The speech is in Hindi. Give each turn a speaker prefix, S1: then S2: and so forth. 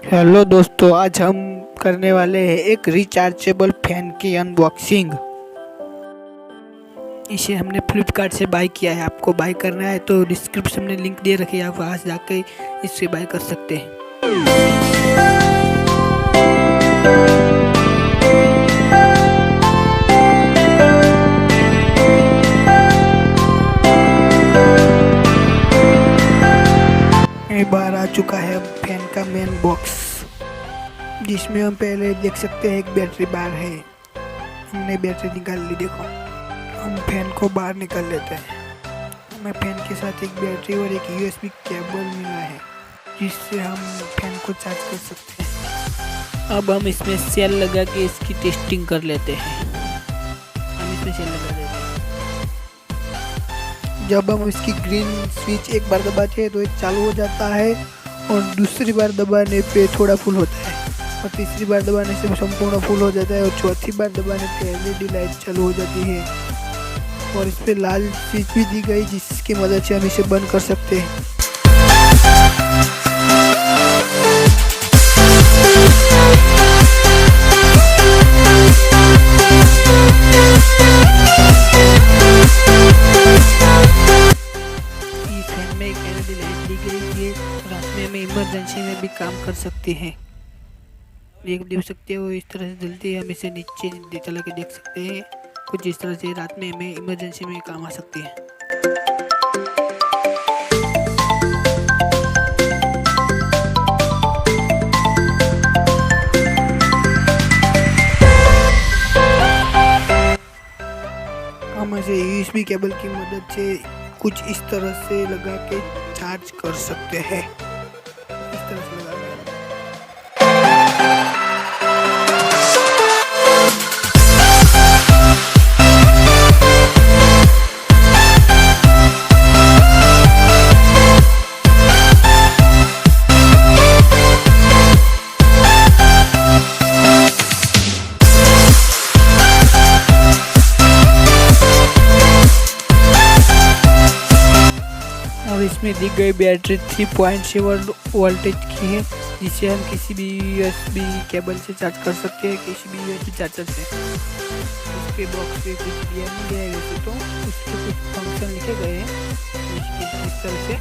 S1: हेलो दोस्तों, आज हम करने वाले हैं एक रिचार्जेबल फैन की अनबॉक्सिंग। इसे हमने फ्लिपकार्ट से बाय किया है। आपको बाय करना है तो डिस्क्रिप्शन में लिंक दे रखी है, आप वहाँ से जाके इससे बाय कर सकते हैं। बाहर आ चुका है फैन का मेन बॉक्स, जिसमें हम पहले देख सकते हैं एक बैटरी बार है। हमने बैटरी निकाल ली। देखो, हम फैन को बाहर निकाल लेते हैं। हमें फैन के साथ एक बैटरी और एक यूएसबी केबल मिला है, जिससे हम फैन को चार्ज कर सकते हैं। अब हम इसमें सेल लगा के इसकी टेस्टिंग कर लेते हैं। हम इसमें सेल लगा देते हैं। जब हम इसकी ग्रीन स्विच एक बार दबाते हैं तो ये चालू हो जाता है, और दूसरी बार दबाने पे थोड़ा फुल होता है, और तीसरी बार दबाने से संपूर्ण फुल हो जाता है, और चौथी बार दबाने पे एलईडी लाइट चालू हो जाती है। और इस पे लाल स्विच भी दी गई, जिसकी मदद से हम इसे बंद कर सकते हैं। रात में हमें इमरजेंसी में भी काम कर सकते हैं। देख सकते हो इस तरह से जलती है। हम इसे नीचे चला के देख सकते हैं। कुछ इस तरह से रात में हमें इमरजेंसी में काम आ सकती है। हम इसे यूएसबी केबल की मदद से कुछ इस तरह से लगा के चार्ज कर सकते हैं। इस तरह से लगा के। और इसमें दी गई बैटरी 3.7 वोल्टेज की है, जिसे हम किसी भी यूएसबी केबल से चार्ज कर सकते हैं, किसी भी यूएसबी चार्जर से। उसके बॉक्स पे कुछ दिया नहीं गया है वैसे तो, उसके कुछ फंक्शन लिखे गए हैं इस तरह से।